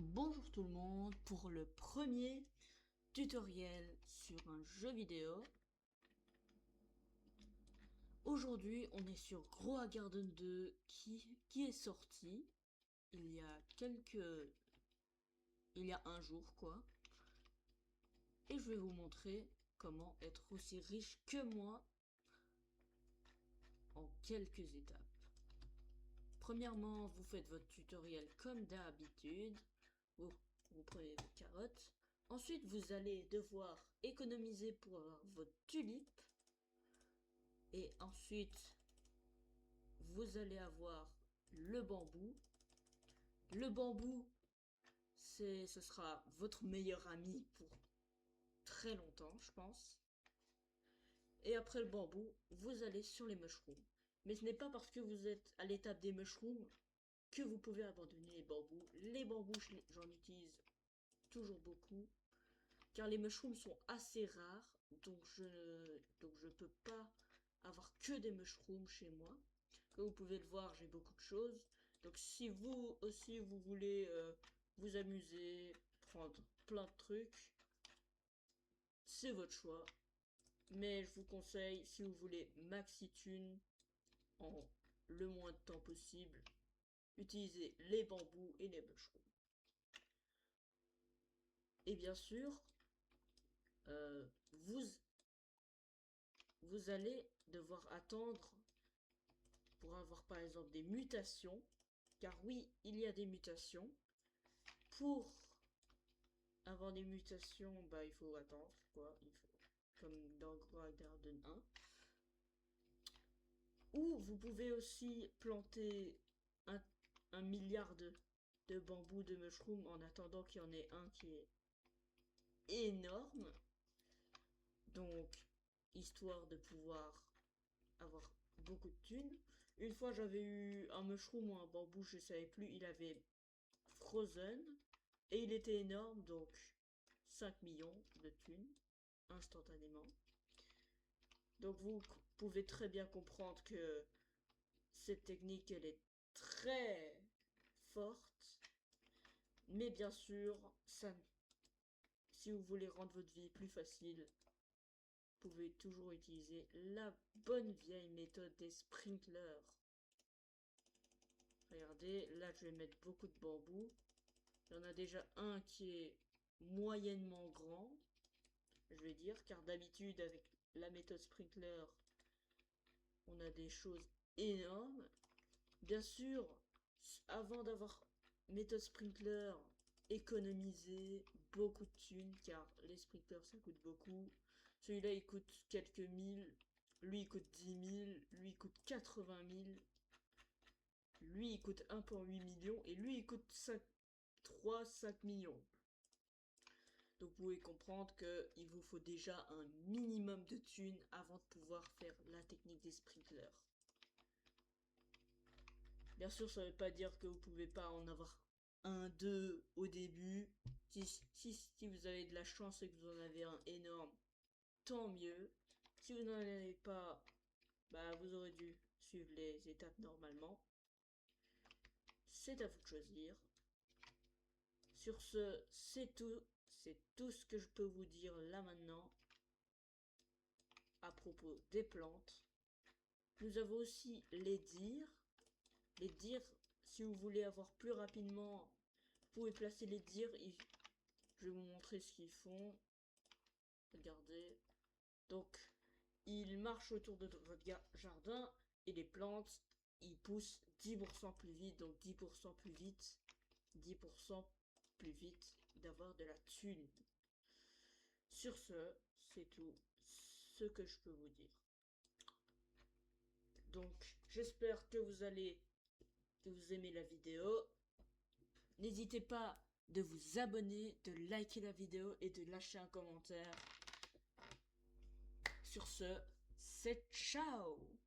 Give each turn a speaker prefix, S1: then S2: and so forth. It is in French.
S1: Bonjour tout le monde pour le premier tutoriel sur un jeu vidéo. Aujourd'hui on est sur Grow Garden 2 qui est sorti il y a un jour quoi. Et je vais vous montrer comment être aussi riche que moi en quelques étapes. Premièrement, vous faites votre tutoriel comme d'habitude. Vous prenez vos carottes. Ensuite, vous allez devoir économiser pour avoir votre tulipe. Et ensuite, vous allez avoir le bambou. Le bambou, ce sera votre meilleur ami pour très longtemps, je pense. Et après le bambou, vous allez sur les mushrooms. Mais ce n'est pas parce que vous êtes à l'étape des mushrooms que vous pouvez abandonner les bambous. Les bambous, j'en utilise toujours beaucoup. Car les mushrooms sont assez rares. Donc je ne peux pas avoir que des mushrooms chez moi. Comme vous pouvez le voir, j'ai beaucoup de choses. Donc si vous aussi vous voulez vous amuser, prendre plein de trucs, c'est votre choix. Mais je vous conseille, si vous voulez maxi thune en le moins de temps possible, utilisez les bambous et les mushrooms. Et bien sûr, euh, vous, vous allez devoir attendre pour avoir par exemple des mutations. Car oui, il y a des mutations. Pour avoir des mutations, il faut attendre, quoi. Comme dans Grow Garden 1. Ou vous pouvez aussi planter un milliard de bambous, de mushrooms, en attendant qu'il y en ait un qui est énorme. Donc, histoire de pouvoir avoir beaucoup de thunes. Une fois, j'avais eu un mushroom ou un bambou, je ne savais plus, il avait frozen. Et il était énorme, donc 5 millions de thunes, instantanément. Donc vous pouvez très bien comprendre que cette technique, elle est très forte. Mais bien sûr, si vous voulez rendre votre vie plus facile, vous pouvez toujours utiliser la bonne vieille méthode des sprinklers. Regardez, là je vais mettre beaucoup de bambou. Il y en a déjà un qui est moyennement grand, je vais dire, car d'habitude avec la méthode sprinkler, on a des choses énormes. Bien sûr, avant d'avoir méthode sprinkler, économiser beaucoup de thunes, car les sprinklers ça coûte beaucoup. Celui-là il coûte quelques mille, lui il coûte 10 000, lui il coûte 80 000, lui il coûte 1,8 million et lui il coûte 3-5 millions. Donc vous pouvez comprendre qu'il vous faut déjà un minimum de thunes avant de pouvoir faire la technique des sprinklers. Bien sûr, ça ne veut pas dire que vous ne pouvez pas en avoir un, deux au début. Si vous avez de la chance et que vous en avez un énorme, tant mieux. Si vous n'en avez pas, vous aurez dû suivre les étapes normalement. C'est à vous de choisir. Sur ce, c'est tout. C'est tout ce que je peux vous dire là maintenant à propos des plantes. Nous avons aussi les dires. Les dires, si vous voulez avoir plus rapidement, vous pouvez placer les dires. Je vais vous montrer ce qu'ils font. Regardez. Donc, ils marchent autour de votre jardin et les plantes, ils poussent 10% plus vite. Donc 10% plus vite, 10% plus vite d'avoir de la thune. Sur ce, c'est tout ce que je peux vous dire. Donc, j'espère que vous aimez la vidéo. N'hésitez pas de vous abonner, de liker la vidéo et de lâcher un commentaire. Sur ce, c'est ciao!